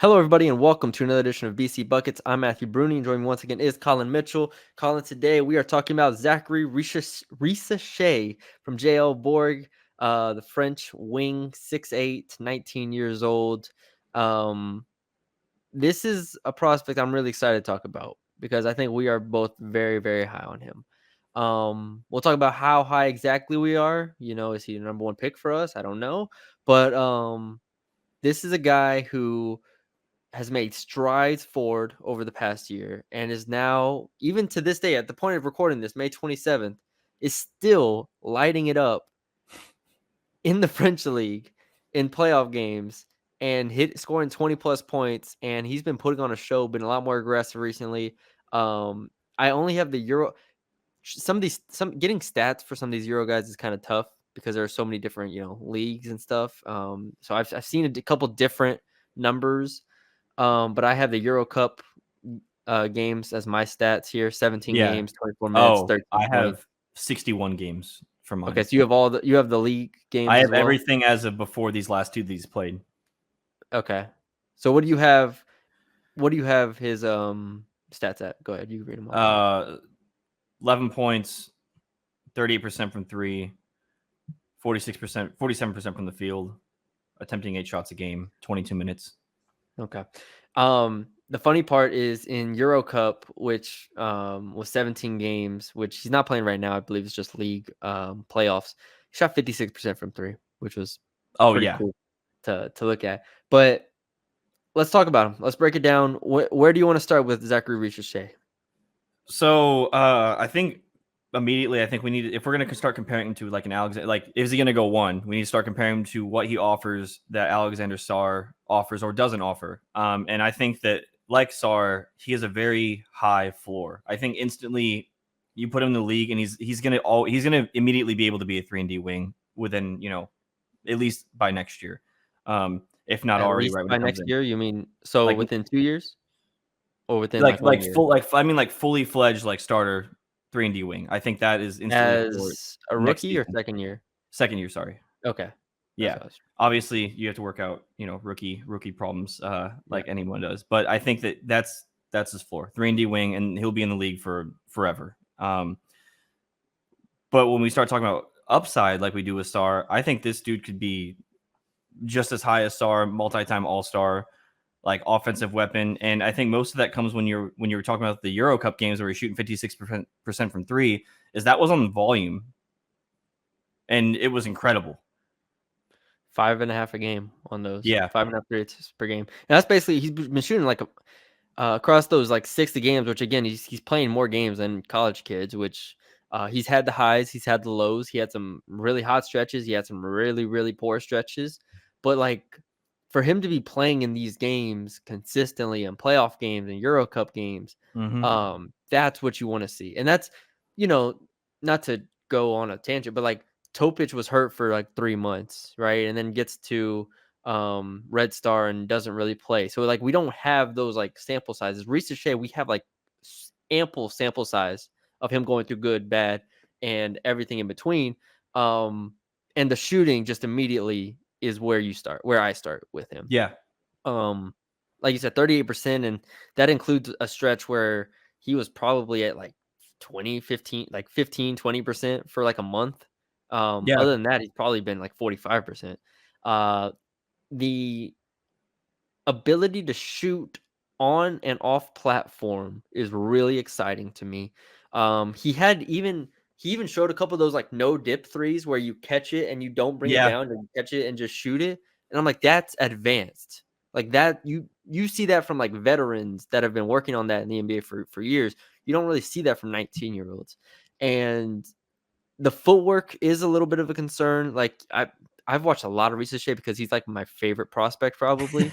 Hello, everybody, and welcome to another edition of BC Buckets. I'm Matthew Bruni, and joining me once again is Colin Mitchell. Colin, today we are talking about Zaccharie Risacher from JL Borg, the French wing, 6'8", 19 years old. This is a prospect I'm really excited to talk about because I think we are both very, very high on him. We'll talk about how high exactly we are. Is he the number one pick for us? I don't know. But this is a guy who has made strides forward over the past year and is now, even to this day, at the point of recording this, May 27th, is still lighting it up in the French league in playoff games and scoring 20 plus points. And he's been putting on a show, been a lot more aggressive recently. I only have the Euro. Getting stats for some of these Euro guys is kind of tough because there are so many different, leagues and stuff. So I've seen a couple different numbers. But I have the Euro Cup games as my stats here: 17 Yeah. games, 24 minutes, Oh, 13 I points. have 61 games for Okay, mine. so you have the league games I as have well. everything as of before these last two these played. Okay, so what do you have? What do you have his stats at? Go ahead, you read them off. 11 points, 38% from three, 46%, 47% from the field, attempting 8 shots a game, 22 minutes. Okay. The funny part is in Euro Cup, which was 17 games, which he's not playing right now. I believe it's just league playoffs. He shot 56% from three, which was pretty cool to look at. But let's talk about him. Let's break it down. Where do you want to start with Zaccharie Risacher? So I think immediately, we need, if we're going to start comparing him to like an Alexander, like is he going to go one? We need to start comparing him to what he offers that Alexander Sarr offers or doesn't offer. And I think that like Sarr, he has a very high floor. I think instantly you put him in the league and he's gonna immediately be able to be a 3-and-D wing within, at least by next year. If not At already least right when by he comes next in. year? You mean so Like within 2 years or within like 1 year? like fully fledged like starter 3-and-D wing. I think that is instantly a floor As a next rookie or season. second year? Second year, sorry. Okay. That's Yeah. what I was. Obviously, you have to work out, rookie problems Yeah. like anyone does. But I think that's his floor. 3-and-D wing, and he'll be in the league for forever. But when we start talking about upside like we do with Sarr, I think this dude could be just as high as Sarr, multi-time All-Star, like offensive weapon. And I think most of that comes when you were talking about the Euro Cup games where he's shooting 56% from three, is that was on volume. And it was incredible. 5.5 a game on those. Yeah. 5.5 threes per game. And that's basically, he's been shooting like across those like 60 games, which again, he's playing more games than college kids, which he's had the highs, he's had the lows. He had some really hot stretches. He had some really, really poor stretches. But like for him to be playing in these games consistently and playoff games and Euro Cup games, that's what you want to see. And that's, not to go on a tangent, but like Topic was hurt for like 3 months, right? And then gets to Red Star and doesn't really play. So like we don't have those like sample sizes. Risacher, we have like ample sample size of him going through good, bad, and everything in between. And the shooting just immediately is where I start with him. Yeah. Like you said, 38%, and that includes a stretch where he was probably at like 20% for like a month. Yeah. Other than that, he's probably been like 45%. The ability to shoot on and off platform is really exciting to me. He even showed a couple of those like no dip threes where you catch it and you don't bring it Yeah. down, and you catch it and just shoot it. And I'm like, that's advanced. Like that, you see that from like veterans that have been working on that in the NBA for years. You don't really see that from 19-year-olds. And the footwork is a little bit of a concern. Like I've watched a lot of Risacher because he's like my favorite prospect probably.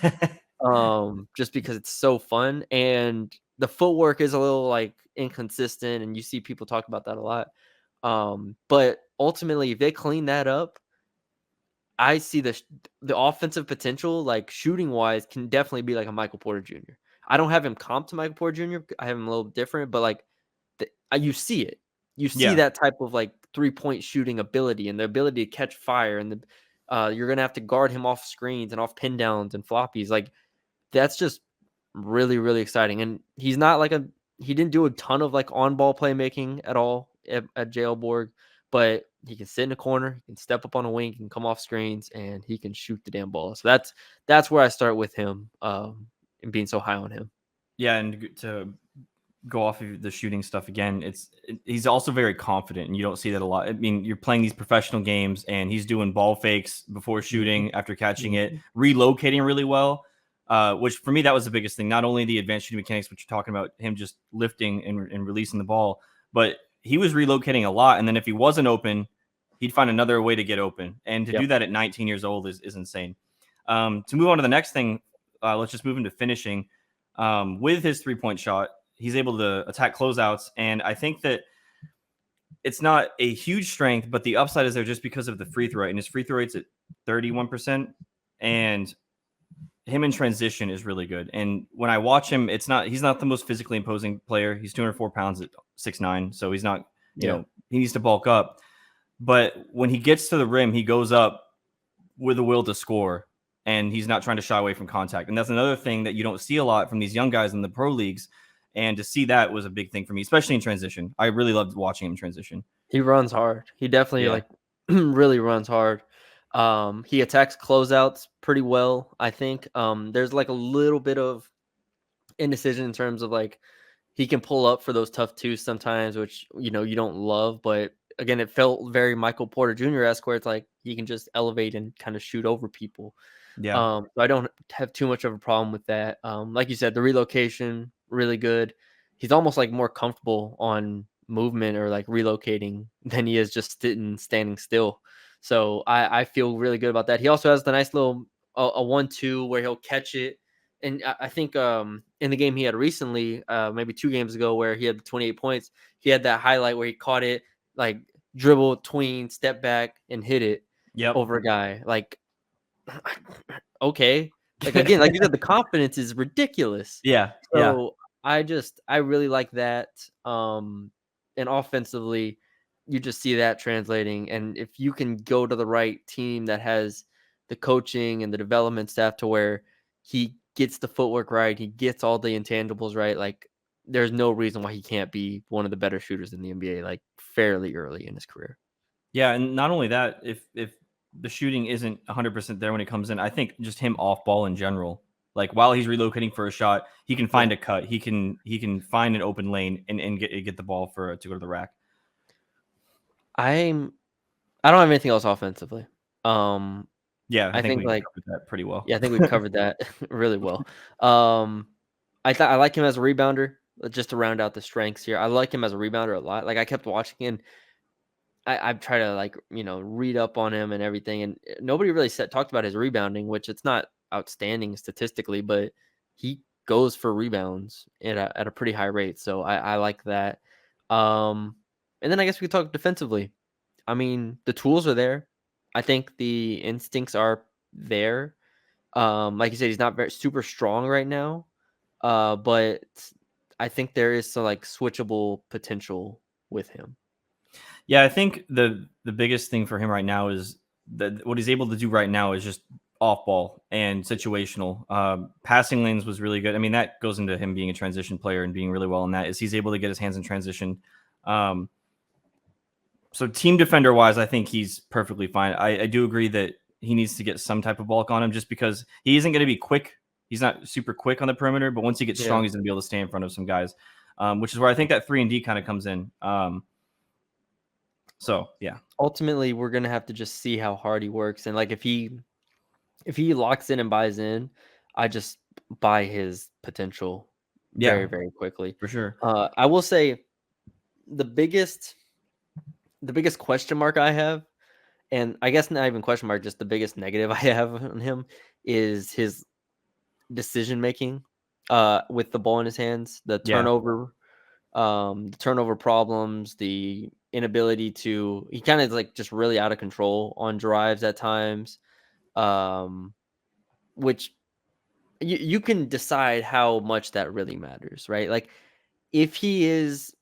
Just because it's so fun, and the footwork is a little like inconsistent, and you see people talk about that a lot. But ultimately, if they clean that up, I see the offensive potential, like shooting wise, can definitely be like a Michael Porter Jr. I don't have him comped to Michael Porter Jr. I have him a little different, but like you see it. You see Yeah. that type of like 3-point shooting ability and the ability to catch fire, and you're gonna have to guard him off screens and off pin downs and floppies. Like that's just really, really exciting. And he's not like he didn't do a ton of like on ball playmaking at all at Jailborg, but he can sit in a corner, he can step up on a wing, he can come off screens, and he can shoot the damn ball. So that's where I start with him, and being so high on him. Yeah, and to go off of the shooting stuff again, he's also very confident, and you don't see that a lot. I mean, you're playing these professional games, and he's doing ball fakes before shooting, after catching it, Mhm. relocating really well. Which for me, that was the biggest thing. Not only the advanced shooting mechanics, which you're talking about, him just lifting and releasing the ball, but he was relocating a lot. And then if he wasn't open, he'd find another way to get open. And to do Yep. that at 19 years old is insane. To move on to the next thing, let's just move into finishing. With his 3-point shot, he's able to attack closeouts, and I think that it's not a huge strength, but the upside is there just because of the free throw rate, and his free throw rate's at 31%, and him in transition is really good. And when I watch him, he's not the most physically imposing player. He's 204 pounds at 6'9", so he's not, Yeah. he needs to bulk up. But when he gets to the rim, he goes up with a will to score, and he's not trying to shy away from contact. And that's another thing that you don't see a lot from these young guys in the pro leagues. And to see that was a big thing for me, especially in transition. I really loved watching him transition. He runs hard. He definitely Yeah. like really runs hard. He attacks closeouts pretty well, I think. There's like a little bit of indecision in terms of like he can pull up for those tough twos sometimes, which you don't love, but again, it felt very Michael Porter Jr.-esque where it's like he can just elevate and kind of shoot over people. Yeah. So I don't have too much of a problem with that. Like you said, the relocation really good. He's almost like more comfortable on movement or like relocating than he is just standing still. So I feel really good about that. He also has the nice little a 1-2 where he'll catch it. And I think in the game he had recently, maybe 2 games ago, where he had 28 points, he had that highlight where he caught it, like dribble, tween, step back, and hit it Yep. over a guy. Like, okay. Like, again, like you said, the confidence is ridiculous. Yeah. Yeah. So I really like that. And offensively, you just see that translating. And if you can go to the right team that has the coaching and the development staff to where he gets the footwork right, he gets all the intangibles right, like there's no reason why he can't be one of the better shooters in the NBA, like fairly early in his career. Yeah. And not only that, if the shooting isn't 100% there when it comes in, I think just him off ball in general, like while he's relocating for a shot, he can Yeah. find a cut. He can find an open lane and get the ball to go to the rack. I'm I don't have anything else offensively. Um, Yeah. I I think think we like covered that pretty well. yeah, I think we covered that really well. Um, I like him as a rebounder, just to round out the strengths here. I like him as a rebounder a lot. Like I kept watching him. I've tried to like read up on him and everything, and nobody really talked about his rebounding, which it's not outstanding statistically, but he goes for rebounds at a pretty high rate. So I like that. Um, and then I guess we could talk defensively. I mean, the tools are there. I think the instincts are there. Like you said, he's not very super strong right now. But I think there is some like switchable potential with him. Yeah, I think the biggest thing for him right now is that what he's able to do right now is just off ball and situational. Passing lanes was really good. I mean, that goes into him being a transition player and being really well in that. Is he's able to get his hands in transition. Um, so team defender wise, I think he's perfectly fine. I do agree that he needs to get some type of bulk on him just because he isn't going to be quick. He's not super quick on the perimeter, but once he gets Yeah. strong, he's going to be able to stay in front of some guys, which is where I think that 3-and-D kind of comes in. So yeah. Ultimately, we're gonna have to just see how hard he works, and like if he locks in and buys in, I just buy his potential very, Yeah, very quickly. for sure. I will say the biggest the biggest question mark I have, and I guess not even question mark, just the biggest negative I have on him is his decision making with the ball in his hands, Yeah. the turnover problems, the inability to he kind of like just really out of control on drives at times. Um which you can decide how much that really matters, right? Like if he is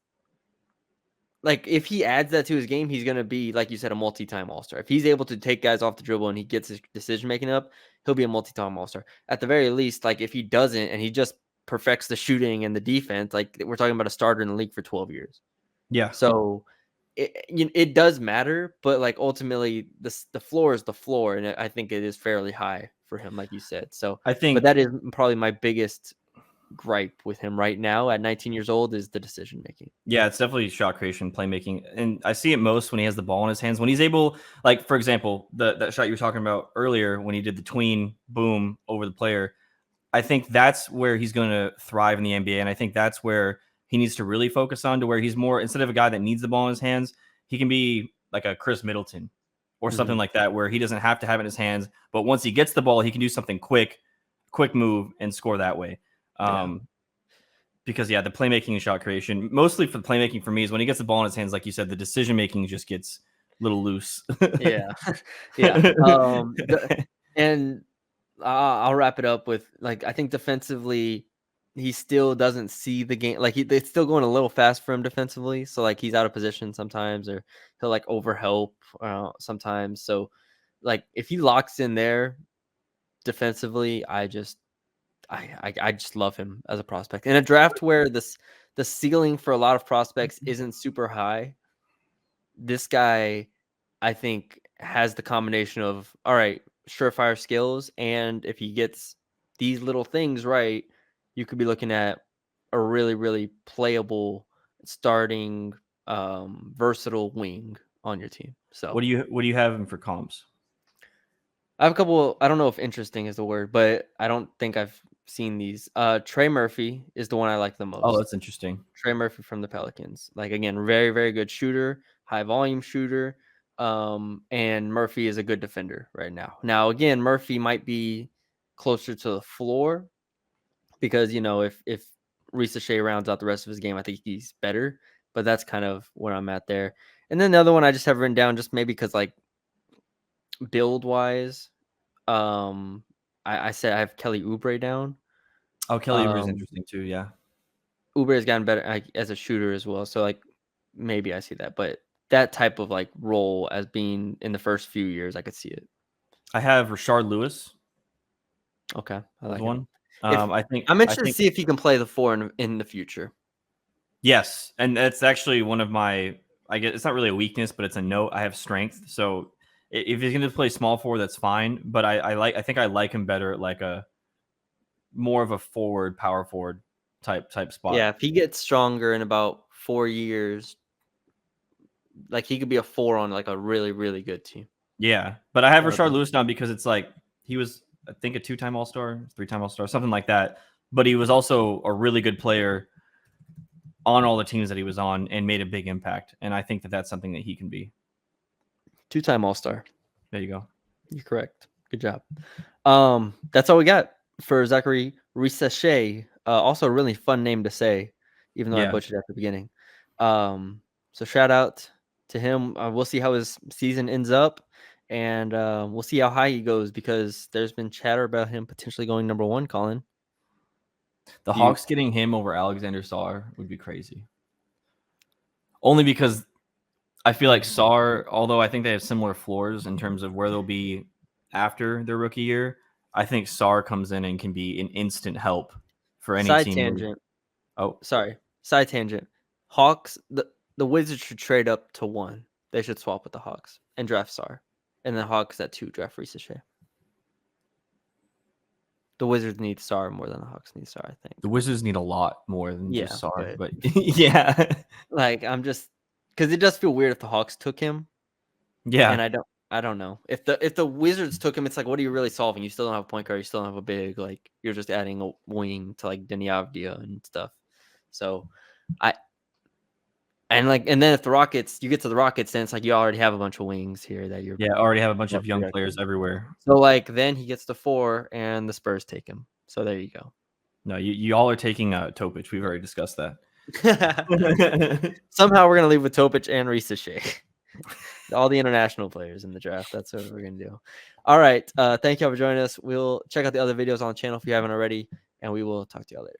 like if he adds that to his game, he's gonna be, like you said, a multi-time all-star. If he's able to take guys off the dribble and he gets his decision making up, he'll be a multi-time all-star. At the very least, like if he doesn't and he just perfects the shooting and the defense, like we're talking about a starter in the league for 12 years. Yeah. So it does matter, but like ultimately the floor is the floor, and I think it is fairly high for him, like you said. So, I but think that is probably my biggest gripe with him right now at 19 years old is the decision making. yeah, it's definitely shot creation, playmaking, and I see it most when he has the ball in his hands. When he's able, like for example, that shot you were talking about earlier when he did the tween boom over the player. I think that's where he's going to thrive in the NBA, and I think that's where he needs to really focus on, to where he's more, instead of a guy that needs the ball in his hands, he can be like a Chris Middleton or something like that, where he doesn't have to have it in his hands, but once he gets the ball, he can do something quick move and score that way. Because the playmaking and shot creation, mostly for the playmaking for me, is when he gets the ball in his hands, like you said, the decision making just gets a little loose. Yeah. Yeah. And I'll wrap it up with, like, I think defensively, he still doesn't see the game. Like it's still going a little fast for him defensively. So like he's out of position sometimes, or he'll like overhelp sometimes. So like if he locks in there defensively, I just love him as a prospect in a draft where the ceiling for a lot of prospects isn't super high. This guy, I think, has the combination of, all right, surefire skills, and if he gets these little things right, you could be looking at a really, really playable starting versatile wing on your team. So what do you have him for comps? I have a couple. I don't know if interesting is the word, but I don't think I've seen these. Trey Murphy is the one I like the Oh, most. that's interesting. Trey Murphy from the Pelicans. Like again, very, very good shooter, high volume shooter. And Murphy is a good defender right now. Now, again, Murphy might be closer to the floor because, you know, if Risacher rounds out the rest of his game, I think he's better. But that's kind of where I'm at there. And then the other one I just have written down just maybe because like build wise, I said I have Kelly Oubre down. Oh, Kelly Oubre is interesting too. Yeah. Oubre has gotten better as a shooter as well. So like maybe I see that, but that type of like role as being in the first few years, I could see it. I have Rashard Lewis. Okay, I As like one. him. If I think I'm interested to see if he can play the four in the future. yes, and that's actually one of my. I guess it's not really a weakness, but it's a note. I have strength, so if he's going to play small forward, that's fine. But I think I like him better at like a more of a forward, power forward type spot. Yeah, if he gets stronger in about 4 years, like he could be a four on like a really, really good team. Yeah, but I have That would Rashard be Lewis down because it's like he was, I think, a 2-time All-Star, 3-time All-Star, something like that. But he was also a really good player on all the teams that he was on and made a big impact. And I think that that's something that he can be. 2-time All-Star. There you go. You're correct. Good job. That's all we got for Zaccharie Risacher. Also a really fun name to say, even though I Yeah. butchered it at the beginning. So shout out to him. We'll see how his season ends up, and we'll see how high he goes because there's been chatter about him potentially going number 1, Colin. The Hawks getting him over Alexander Sarr would be crazy. Only because I feel like Sarr, although I think they have similar floors in terms of where they'll be after their rookie year, I think Sarr comes in and can be an instant help for any Side team. tangent. Oh, Sorry. Side tangent. Hawks, the Wizards should trade up to 1. They should swap with the Hawks and draft Sarr. And the Hawks at 2 draft Risacher. The Wizards need Sarr more than the Hawks need Sarr, I think. the Wizards need a lot more than Yeah, just Sarr, but but yeah. like I'm just because it does feel weird if the Hawks took him, and Yeah. I don't know if the Wizards took him. It's like, what are you really solving? You still don't have a point guard. You still don't have a big. Like you're just adding a wing to like Deni Avdija and stuff. So I and then if the Rockets, you get to the Rockets, then it's like you already have a bunch of wings here that you're Already have a bunch of young players everywhere. So like then he gets to 4, and the Spurs take him. So there you go. No, you all are taking Topic. We've already discussed that. Somehow we're gonna leave with Topic and Risacher. All the international players in the draft. That's what we're gonna do. All right. Thank y'all for joining us. We'll check out the other videos on the channel if you haven't already, and we will talk to y'all later.